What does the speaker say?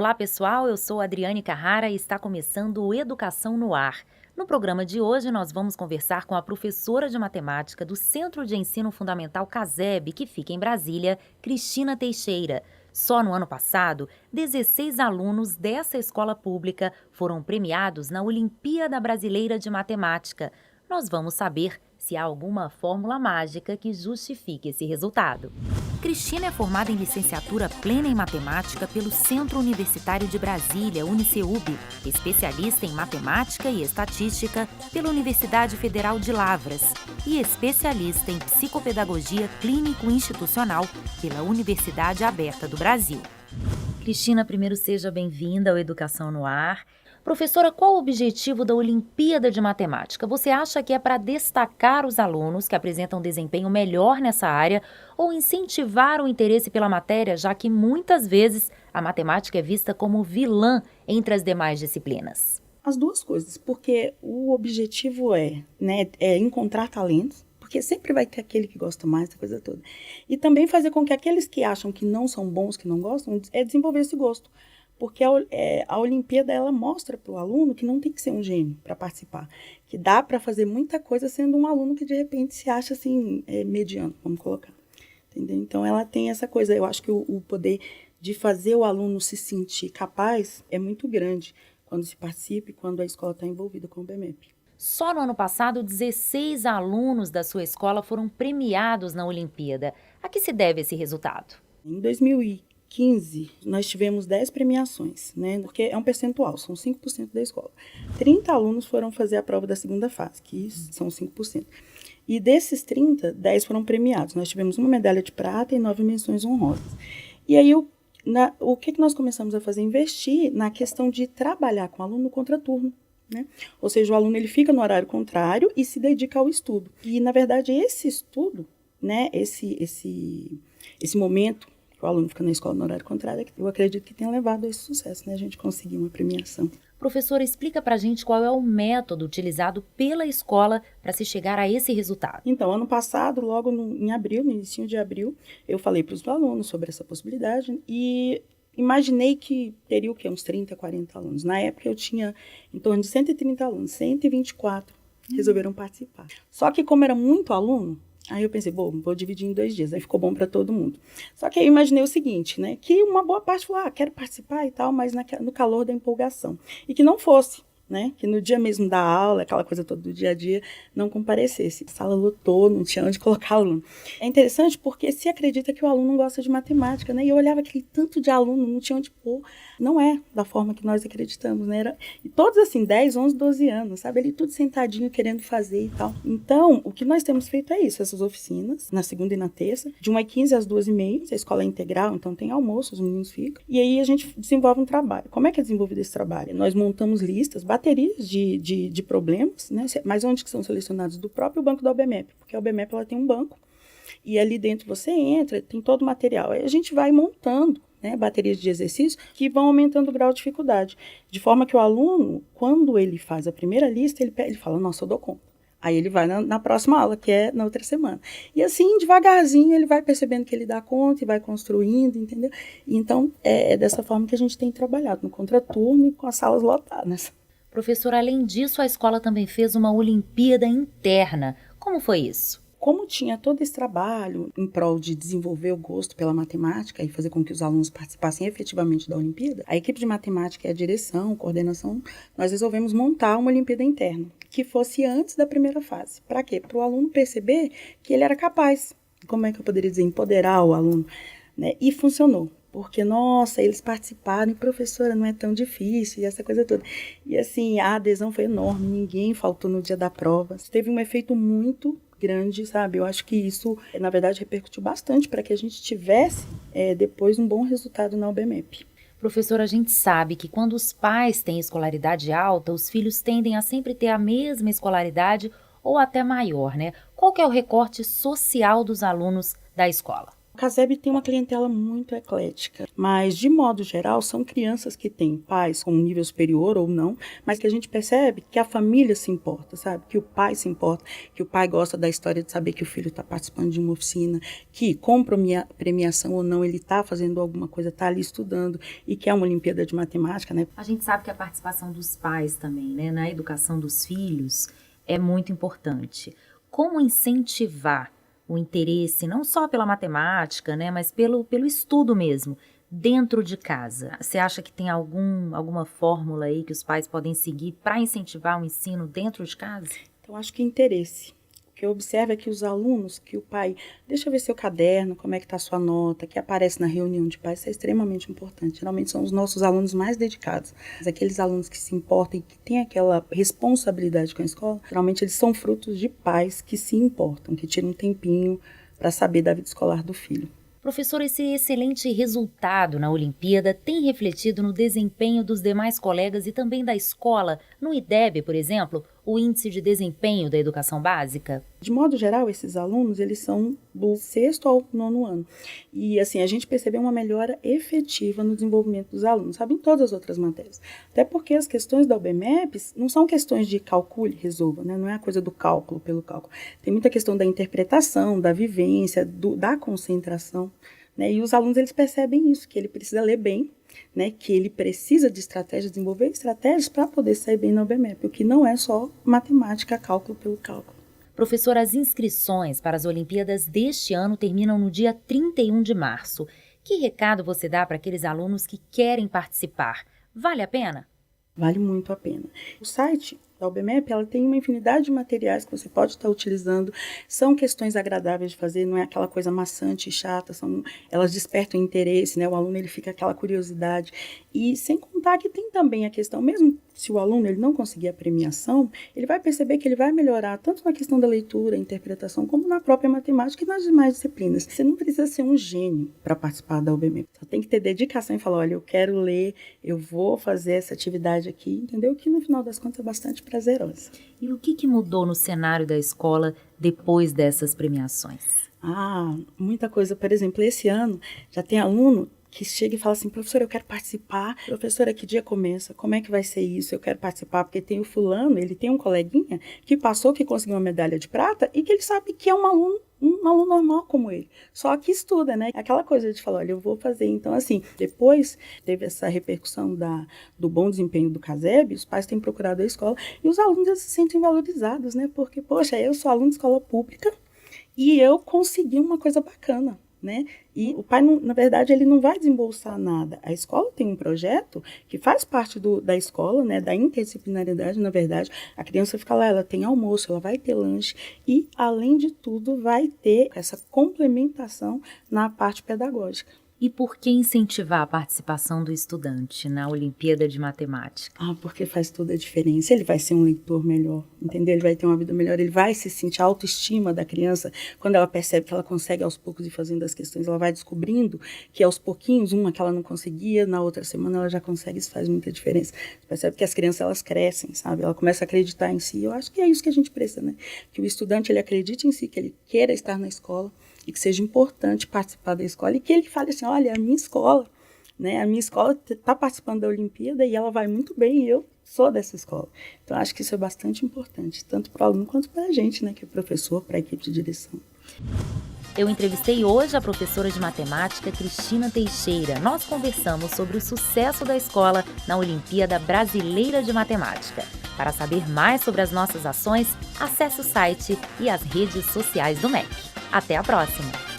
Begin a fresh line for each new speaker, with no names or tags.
Olá pessoal, eu sou Adriane Carrara e está começando o Educação no Ar. No programa de hoje nós vamos conversar com a professora de matemática do Centro de Ensino Fundamental CASEB, que fica em Brasília, Cristina Teixeira. Só no ano passado, 16 alunos dessa escola pública foram premiados na Olimpíada Brasileira de Matemática. Nós vamos saber se há alguma fórmula mágica que justifique esse resultado. Cristina é formada em licenciatura plena em matemática pelo Centro Universitário de Brasília, UniCeub, especialista em matemática e estatística pela Universidade Federal de Lavras e especialista em psicopedagogia clínico-institucional pela Universidade Aberta do Brasil. Cristina, primeiro seja bem-vinda ao Educação no Ar. Professora, qual o objetivo da Olimpíada de Matemática? Você acha que é para destacar os alunos que apresentam desempenho melhor nessa área ou incentivar o interesse pela matéria, já que muitas vezes a matemática é vista como vilã entre as demais disciplinas?
As duas coisas, porque o objetivo é encontrar talentos, porque sempre vai ter aquele que gosta mais da coisa toda. E também fazer com que aqueles que acham que não são bons, que não gostam, desenvolver esse gosto. Porque a Olimpíada, ela mostra para o aluno que não tem que ser um gênio para participar, que dá para fazer muita coisa sendo um aluno que de repente se acha assim, mediano, vamos colocar. Entendeu? Então ela tem essa coisa, eu acho que o poder de fazer o aluno se sentir capaz é muito grande quando se participa e quando a escola está envolvida com o BMEP.
Só no ano passado, 16 alunos da sua escola foram premiados na Olimpíada. A que se deve esse resultado?
Em 2015, nós tivemos 10 premiações, né? Porque é um percentual, são 5% da escola. 30 alunos foram fazer a prova da segunda fase, que são 5%. E desses 30, 10 foram premiados. Nós tivemos uma medalha de prata e 9 menções honrosas. E aí, o que nós começamos a fazer? Investir na questão de trabalhar com o aluno no contraturno. Né? Ou seja, o aluno ele fica no horário contrário e se dedica ao estudo. E, na verdade, esse estudo, né, esse momento que o aluno fica na escola no horário contrário, eu acredito que tenha levado a esse sucesso, né? A gente conseguir uma premiação.
Professora, explica pra gente qual é o método utilizado pela escola para se chegar a esse resultado.
Então, ano passado, logo em abril, no início de abril, eu falei para os alunos sobre essa possibilidade e imaginei que teria uns 30, 40 alunos. Na época eu tinha em torno de 130 alunos, 124 resolveram participar. Só que como era muito aluno, aí eu pensei, vou dividir em 2 dias, aí ficou bom para todo mundo. Só que aí eu imaginei o seguinte, né, que uma boa parte falou, quero participar e tal, mas no calor da empolgação. E que não fosse, né, que no dia mesmo da aula, aquela coisa toda do dia a dia, não comparecesse. A sala lotou, não tinha onde colocar o aluno. É interessante porque se acredita que o aluno não gosta de matemática, né, e eu olhava aquele tanto de aluno, não tinha onde pôr. Não é da forma que nós acreditamos, né, e todos assim, 10, 11, 12 anos, sabe, ali tudo sentadinho, querendo fazer e tal. Então, o que nós temos feito é isso, essas oficinas, na segunda e na terça, de 1h15 às 2h30, a escola é integral, então tem almoço, os meninos ficam, e aí a gente desenvolve um trabalho. Como é que é desenvolvido esse trabalho? Nós montamos listas, baterias de problemas, né, mas onde que são selecionados? Do próprio banco da UBMEP, porque a UBMEP ela tem um banco, e ali dentro você entra, tem todo o material, aí a gente vai montando, né, baterias de exercícios que vão aumentando o grau de dificuldade, de forma que o aluno, quando ele faz a primeira lista, ele fala, nossa, eu dou conta. Aí ele vai na próxima aula, que é na outra semana. E assim, devagarzinho, ele vai percebendo que ele dá conta e vai construindo, entendeu? Então, é dessa forma que a gente tem trabalhado, no contraturno e com as salas lotadas.
Professora, além disso, a escola também fez uma Olimpíada interna. Como foi isso?
Como tinha todo esse trabalho em prol de desenvolver o gosto pela matemática e fazer com que os alunos participassem efetivamente da Olimpíada, a equipe de matemática e a direção, coordenação, nós resolvemos montar uma Olimpíada interna, que fosse antes da primeira fase. Para quê? Para o aluno perceber que ele era capaz. Como é que eu poderia dizer? Empoderar o aluno. Né? E funcionou. Porque, nossa, eles participaram e, professora, não é tão difícil, e essa coisa toda. E assim, a adesão foi enorme, ninguém faltou no dia da prova. Teve um efeito muito grande, sabe? Eu acho que isso, na verdade, repercutiu bastante para que a gente tivesse, depois, um bom resultado na UBMEP.
Professora, a gente sabe que quando os pais têm escolaridade alta, os filhos tendem a sempre ter a mesma escolaridade ou até maior, né? Qual que é o recorte social dos alunos da escola?
O Caseb tem uma clientela muito eclética, mas de modo geral são crianças que têm pais com um nível superior ou não, mas que a gente percebe que a família se importa, sabe? Que o pai se importa, que o pai gosta da história de saber que o filho está participando de uma oficina, que com premiação ou não ele está fazendo alguma coisa, está ali estudando e que é uma Olimpíada de Matemática, né?
A gente sabe que a participação dos pais também, né, na educação dos filhos é muito importante. Como incentivar o interesse não só pela matemática, né, mas pelo estudo mesmo, dentro de casa? Você acha que tem alguma fórmula aí que os pais podem seguir para incentivar o ensino dentro de casa?
Então, acho que interesse. O que eu observo é que os alunos, que o pai, deixa eu ver seu caderno, como é que está a sua nota, que aparece na reunião de pais, isso é extremamente importante. Geralmente são os nossos alunos mais dedicados. Mas aqueles alunos que se importam e que têm aquela responsabilidade com a escola, geralmente eles são frutos de pais que se importam, que tiram um tempinho para saber da vida escolar do filho.
Professor, esse excelente resultado na Olimpíada tem refletido no desempenho dos demais colegas e também da escola, no IDEB, por exemplo, o Índice de Desempenho da Educação Básica?
De modo geral, esses alunos, eles são do 6º ao 9º ano. E, assim, a gente percebeu uma melhora efetiva no desenvolvimento dos alunos, sabe, em todas as outras matérias. Até porque as questões da UBMEP não são questões de calcule, resolva, né? Não é a coisa do cálculo pelo cálculo. Tem muita questão da interpretação, da vivência, da concentração, né? E os alunos, eles percebem isso, que ele precisa ler bem, né, que ele precisa de estratégias, desenvolver estratégias para poder sair bem na UBMEP, o que não é só matemática, cálculo pelo cálculo.
Professor, as inscrições para as Olimpíadas deste ano terminam no dia 31 de março. Que recado você dá para aqueles alunos que querem participar? Vale a pena?
Vale muito a pena. O site da UBMEP, ela tem uma infinidade de materiais que você pode estar utilizando. São questões agradáveis de fazer, não é aquela coisa maçante e chata, elas despertam interesse, né? O aluno ele fica aquela curiosidade. E sem contar que tem também a questão, mesmo se o aluno ele não conseguir a premiação, ele vai perceber que ele vai melhorar tanto na questão da leitura, interpretação, como na própria matemática e nas demais disciplinas. Você não precisa ser um gênio para participar da UBMEP. Só tem que ter dedicação e falar, olha, eu quero ler, eu vou fazer essa atividade aqui, entendeu? Que no final das contas é bastante prazerosa.
E o que mudou no cenário da escola depois dessas premiações?
Muita coisa. Por exemplo, esse ano já tem aluno que chega e fala assim, professora, eu quero participar. Professora, que dia começa? Como é que vai ser isso? Eu quero participar, porque tem o fulano, ele tem um coleguinha que passou, que conseguiu uma medalha de prata e que ele sabe que é um aluno normal como ele, só que estuda, né? Aquela coisa de falar, olha, eu vou fazer. Então, assim, depois teve essa repercussão do bom desempenho do Caseb, os pais têm procurado a escola e os alunos eles se sentem valorizados, né? Porque, poxa, eu sou aluno de escola pública e eu consegui uma coisa bacana, né? E o pai, na verdade, ele não vai desembolsar nada. A escola tem um projeto que faz parte da escola, né? Da interdisciplinaridade, na verdade. A criança fica lá, ela tem almoço, ela vai ter lanche e, além de tudo, vai ter essa complementação na parte pedagógica.
E por que incentivar a participação do estudante na Olimpíada de Matemática?
Porque faz toda a diferença. Ele vai ser um leitor melhor, entendeu? Ele vai ter uma vida melhor, ele vai se sentir a autoestima da criança. Quando ela percebe que ela consegue aos poucos ir fazendo as questões, ela vai descobrindo que aos pouquinhos, uma que ela não conseguia, na outra semana ela já consegue, isso faz muita diferença. Você percebe que as crianças, elas crescem, sabe? Ela começa a acreditar em si. Eu acho que é isso que a gente precisa, né? Que o estudante, ele acredite em si, que ele queira estar na escola, e que seja importante participar da escola e que ele fale assim, olha, a minha escola está participando da Olimpíada e ela vai muito bem e eu sou dessa escola. Então, acho que isso é bastante importante, tanto para o aluno quanto para a gente, né, que é professor, para a equipe de direção.
Eu entrevistei hoje a professora de matemática Cristina Teixeira. Nós conversamos sobre o sucesso da escola na Olimpíada Brasileira de Matemática. Para saber mais sobre as nossas ações, acesse o site e as redes sociais do MEC. Até a próxima!